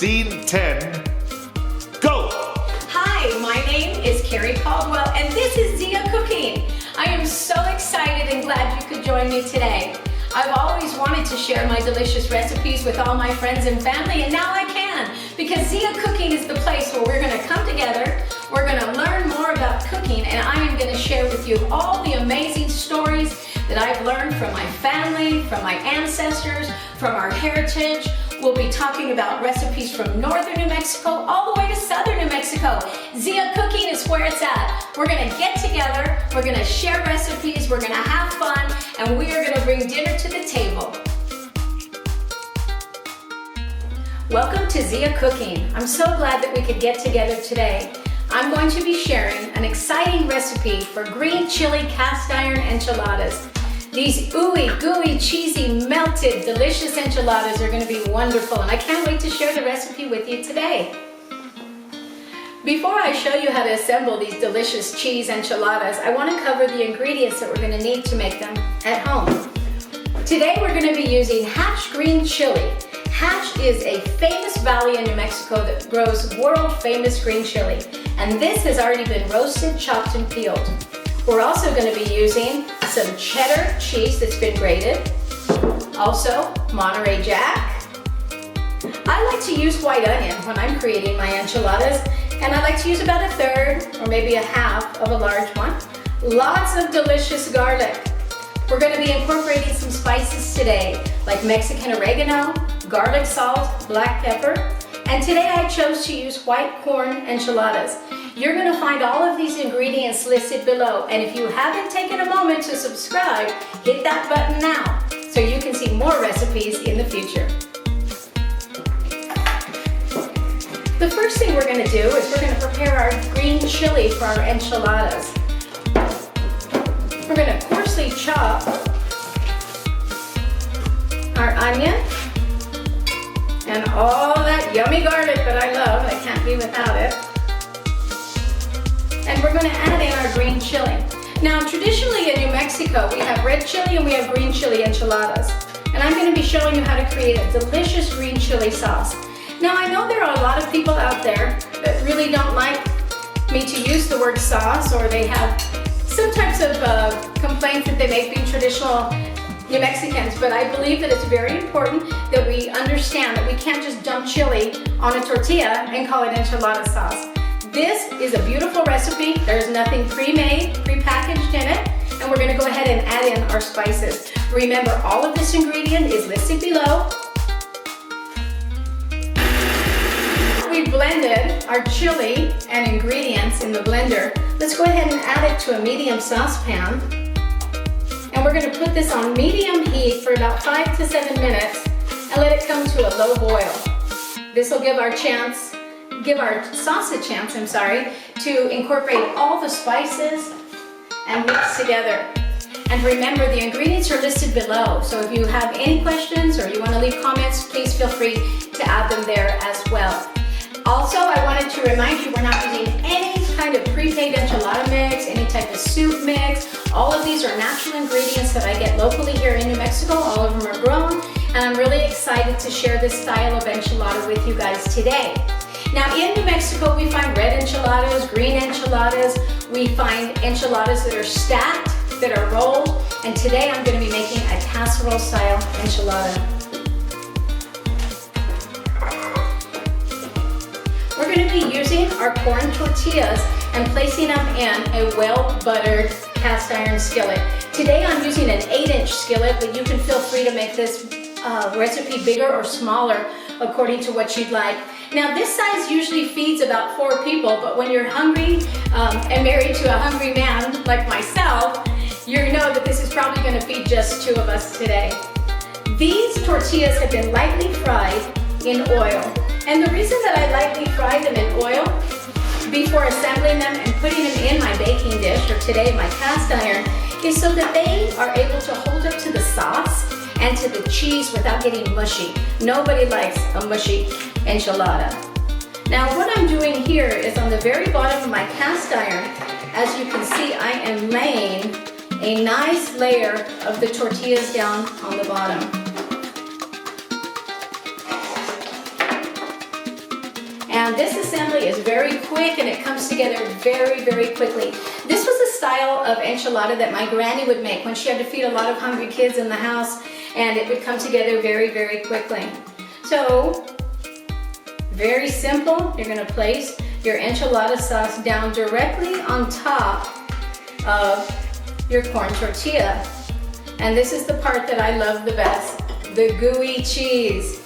scene 10. Go! Hi, my name is Kerry Caldwell and this is Zia-Cooking. I am so excited and glad you could join me today. I've always wanted to share my delicious recipes with all my friends and family, and now I can, because Zia-Cooking is the place where we're going to come together, we're going to learn more about cooking, and I am going to share with you all the amazing stories that I've learned from my family, from my ancestors, from our heritage. We'll be talking about recipes from northern New Mexico all the way to southern New Mexico. Zia-Cooking is where it's at. We're going to get together, we're going to share recipes, we're going to have fun, and we are going to bring dinner to the table. Welcome to Zia-Cooking. I'm so glad that we could get together today. I'm going to be sharing an exciting recipe for green chili cast iron enchiladas. These ooey gooey, cheesy, melted, delicious enchiladas are going to be wonderful, and I can't wait to share the recipe with you today. Before I show you how to assemble these delicious cheese enchiladas, I want to cover the ingredients that we're going to need to make them at home. Today we're going to be using Hatch green chili. Hatch is a famous valley in New Mexico that grows world-famous green chili, and this has already been roasted, chopped, and peeled. We're also going to be using some cheddar cheese that's been grated, also Monterey Jack. I like to use white onion when I'm creating my enchiladas, and I like to use about a third or maybe a half of a large one. Lots of delicious garlic. We're going to be incorporating some spices today, like Mexican oregano, garlic salt, black pepper, and today I chose to use white corn enchiladas. You're going to find all of these ingredients listed below, and if you haven't taken a moment to subscribe, hit that button now so you can see more recipes in the future. The first thing we're going to do is we're going to prepare our green chili for our enchiladas. We're going to coarsely chop our onion and all that yummy garlic that I love. I can't be without it. And we're going to add in our green chili. Now, traditionally in New Mexico, we have red chili and we have green chili enchiladas. And I'm going to be showing you how to create a delicious green chili sauce. Now, I know there are a lot of people out there that really don't like me to use the word sauce, or they have some types of complaints that they make being traditional New Mexicans, but I believe that it's very important that we understand that we can't just dump chili on a tortilla and call it enchilada sauce. This is a beautiful recipe. There's nothing pre-made, pre-packaged in it, and we're going to go ahead and add in our spices. Remember, all of this ingredient is listed below. We blended our chili and ingredients in the blender. Let's go ahead and add it to a medium saucepan, and we're going to put this on medium heat for about 5 to 7 minutes and let it come to a low boil. This will give our sauce a chance, to incorporate all the spices and mix together. And remember, the ingredients are listed below, so if you have any questions or you want to leave comments, please feel free to add them there as well. Also, I wanted to remind you we're not using any kind of prepaid enchilada mix, any type of soup mix. All of these are natural ingredients that I get locally here in New Mexico. All of them are grown, and I'm really excited to share this style of enchilada with you guys today. Now, in New Mexico, we find red enchiladas, green enchiladas. We find enchiladas that are stacked, that are rolled, and today I'm going to be making a casserole style enchilada. We're going to be using our corn tortillas and placing them in a well-buttered cast iron skillet. Today I'm using an 8-inch skillet, but you can feel free to make this recipe bigger or smaller according to what you'd like. Now, this size usually feeds about 4 people, but when you're hungry and married to a hungry man like myself, you know that this is probably going to feed just 2 of us today. These tortillas have been lightly fried in oil. And the reason that I lightly fry them in oil before assembling them and putting them in my baking dish, or today my cast iron, is so that they are able to hold up to the sauce and to the cheese without getting mushy. Nobody likes a mushy enchilada. Now, what I'm doing here is on the very bottom of my cast iron, as you can see, I am laying a nice layer of the tortillas down on the bottom. Now this assembly is very quick and it comes together very, very quickly. This was a style of enchilada that my granny would make when she had to feed a lot of hungry kids in the house, and it would come together very, very quickly. So, very simple. You're gonna place your enchilada sauce down directly on top of your corn tortilla. And this is the part that I love the best, the gooey cheese.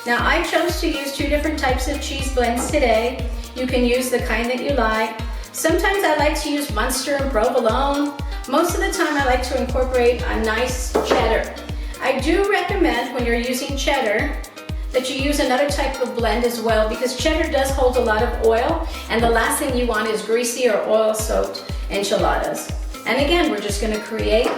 Now I chose to use 2 different types of cheese blends today. You can use the kind that you like. Sometimes I like to use Munster and provolone. Most of the time I like to incorporate a nice cheddar. I do recommend when you're using cheddar that you use another type of blend as well, because cheddar does hold a lot of oil, and the last thing you want is greasy or oil-soaked enchiladas. And again, we're just gonna create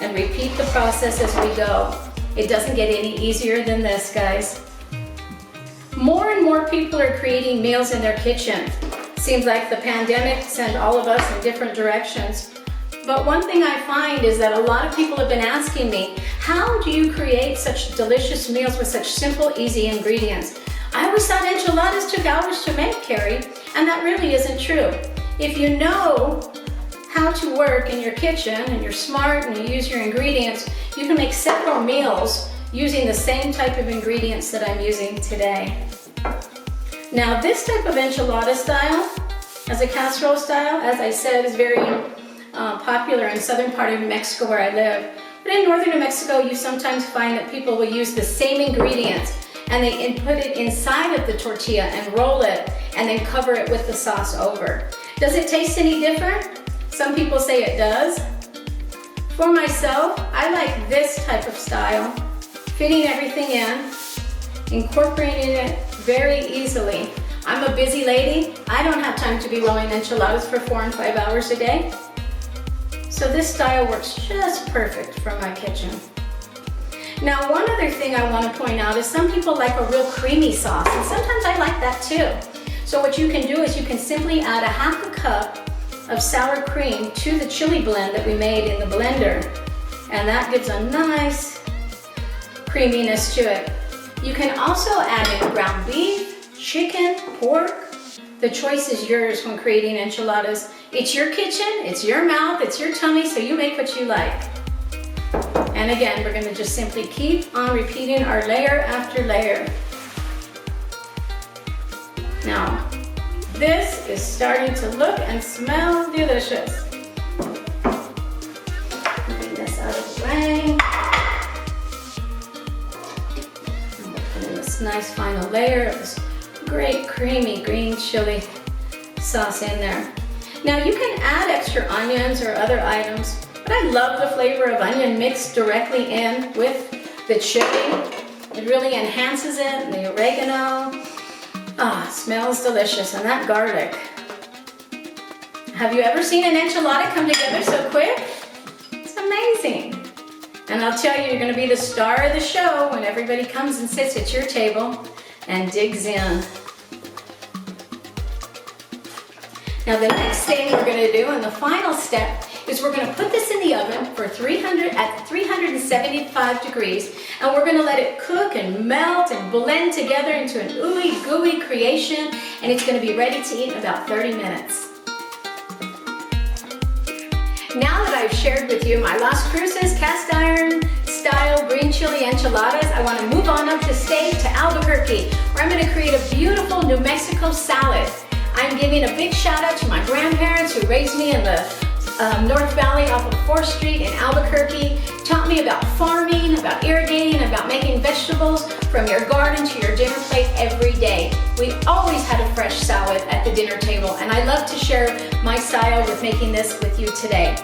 and repeat the process as we go. It doesn't get any easier than this, guys. More and more people are creating meals in their kitchen. Seems like the pandemic sent all of us in different directions. But one thing I find is that a lot of people have been asking me, how do you create such delicious meals with such simple, easy ingredients? I always thought enchiladas took hours to make, Kerry, and that really isn't true. If you know how to work in your kitchen and you're smart and you use your ingredients, you can make several meals using the same type of ingredients that I'm using today. Now this type of enchilada style, as a casserole style, as I said, is very popular in southern part of New Mexico where I live. But in northern New Mexico, you sometimes find that people will use the same ingredients and they put it inside of the tortilla and roll it and then cover it with the sauce over. Does it taste any different? Some people say it does. For myself, I like this type of style, fitting everything in, incorporating it very easily. I'm a busy lady. I don't have time to be rolling enchiladas for 4 and 5 hours a day. So this style works just perfect for my kitchen. Now, one other thing I want to point out is some people like a real creamy sauce, and sometimes I like that too. So what you can do is you can simply add a 1/2 cup of sour cream to the chili blend that we made in the blender, and that gives a nice creaminess to it. You can also add in ground beef, chicken, pork. The choice is yours when creating enchiladas. It's your kitchen, it's your mouth, it's your tummy, so you make what you like. And again, we're gonna just simply keep on repeating our layer after layer. Now, this is starting to look and smell delicious. Moving this out of the way. And we'll put in this nice final layer of this great creamy green chili sauce in there. Now you can add extra onions or other items, but I love the flavor of onion mixed directly in with the chili. It really enhances it, and the oregano. Ah, smells delicious, and that garlic. Have you ever seen an enchilada come together so quick? It's amazing. And I'll tell you, you're gonna be the star of the show when everybody comes and sits at your table and digs in. Now the next thing we're gonna do, and the final step, is we're gonna put this in the oven for 375 degrees, and we're gonna let it cook and melt and blend together into an ooey gooey creation, and it's gonna be ready to eat in about 30 minutes. Now that I've shared with you my Las Cruces cast iron style green chili enchiladas, I wanna move on up the state to Albuquerque, where I'm gonna create a beautiful New Mexico salad. I'm giving a big shout out to my grandparents who raised me in the North Valley off of 4th Street in Albuquerque, taught me about farming, about irrigating, about making vegetables from your garden to your dinner plate every day. We always had a fresh salad at the dinner table, and I love to share my style with making this with you today.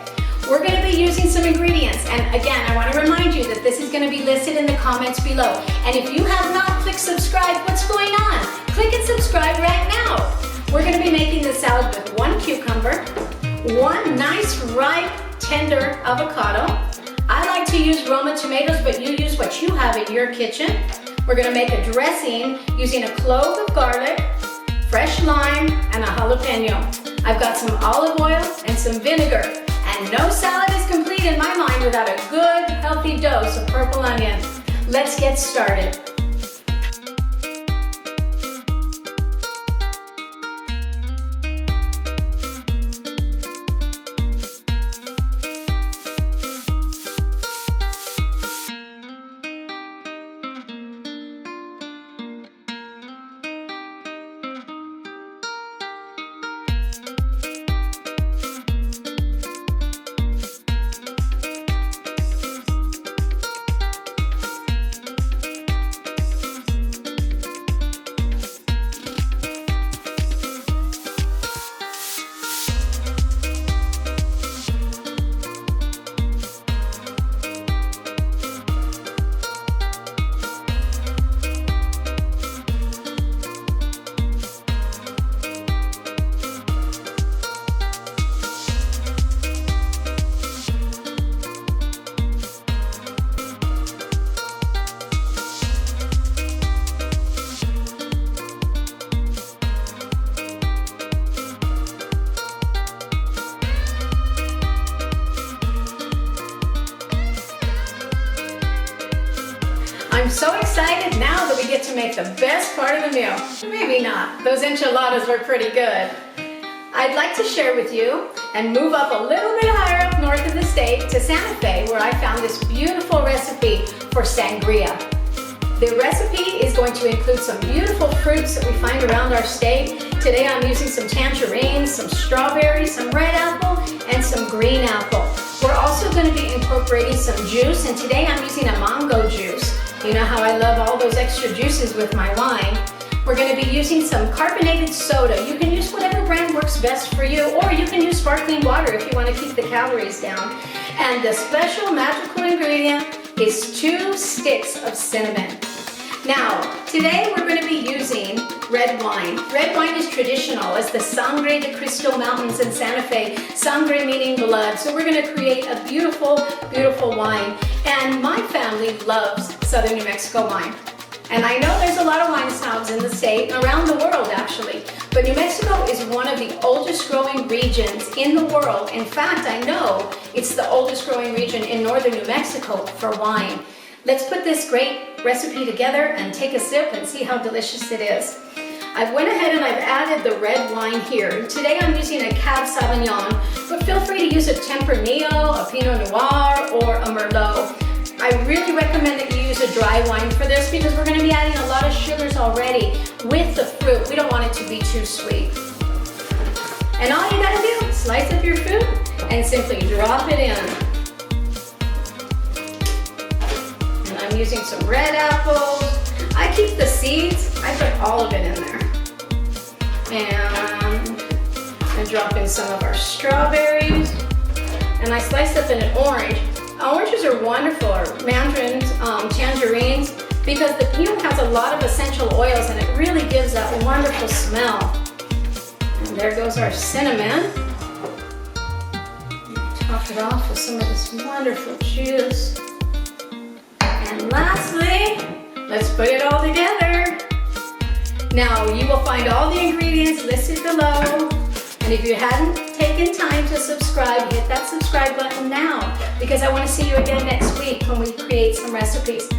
We're going to be using some ingredients, and again, I want to remind you that this is going to be listed in the comments below. And if you have not clicked subscribe, what's going on? Click and subscribe right now. We're going to be making the salad with 1 cucumber, 1 nice ripe tender avocado. I like to use Roma tomatoes, but you use what you have in your kitchen. We're going to make a dressing using a clove of garlic, fresh lime, and a jalapeno. I've got some olive oil and some vinegar. And no salad is complete in my mind without a good, healthy dose of purple onion. Let's get started. so excited now that we get to make the best part of the meal. Maybe not. Those enchiladas were pretty good. I'd like to share with you and move up a little bit higher up north of the state to Santa Fe, where I found this beautiful recipe for sangria. The recipe is going to include some beautiful fruits that we find around our state. Today I'm using some tangerines, some strawberries, some red apple, and some green apple. We're also going to be incorporating some juice, and today I'm using a mango juice. You know how I love all those extra juices with my wine. We're going to be using some carbonated soda. You can use whatever brand works best for you, or you can use sparkling water if you want to keep the calories down. And the special magical ingredient is 2 sticks of cinnamon. Now, today we're going to be using red wine. Red wine is traditional as the Sangre de Cristo Mountains in Santa Fe. Sangre meaning blood. So we're going to create a beautiful, beautiful wine. And my family loves Southern New Mexico wine. And I know there's a lot of wine snobs in the state, around the world actually, but New Mexico is one of the oldest growing regions in the world. In fact, I know it's the oldest growing region in northern New Mexico for wine. Let's put this great recipe together and take a sip and see how delicious it is. I went ahead and I've added the red wine here. Today I'm using a Cab Sauvignon, but feel free to use a Tempranillo, a Pinot Noir, or a Merlot. I really recommend that you use a dry wine for this because we're going to be adding a lot of sugars already with the fruit. We don't want it to be too sweet. And all you gotta do is slice up your food and simply drop it in. And I'm using some red apples. I keep the seeds. I put all of it in there. And I drop in some of our strawberries. And I sliced up an orange. Oranges are wonderful, or mandarins, tangerines, because the peel has a lot of essential oils and it really gives that wonderful smell. And there goes our cinnamon. Top it off with some of this wonderful juice. And lastly, let's put it all together. Now, you will find all the ingredients listed below. And if you hadn't taken time to subscribe, hit that subscribe button now, because I want to see you again next week when we create some recipes.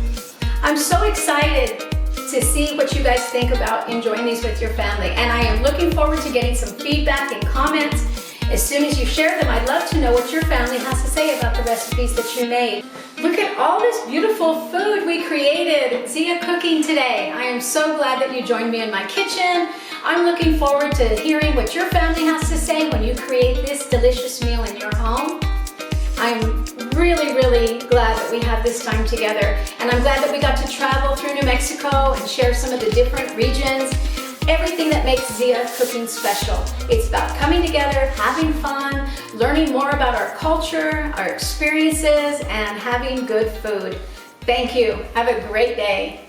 I'm so excited to see what you guys think about enjoying these with your family, and I am looking forward to getting some feedback and comments. As soon as you share them, I'd love to know what your family has to say about the recipes that you made. Look at all this beautiful food we created, Zia-Cooking today. I am so glad that you joined me in my kitchen. I'm looking forward to hearing what your family has to say when you create this delicious meal in your home. I'm really, really glad that we had this time together, and I'm glad that we got to travel through New Mexico and share some of the different regions. Everything that makes Zia-Cooking special. It's about coming together, having fun, learning more about our culture, our experiences, and having good food. Thank you. Have a great day.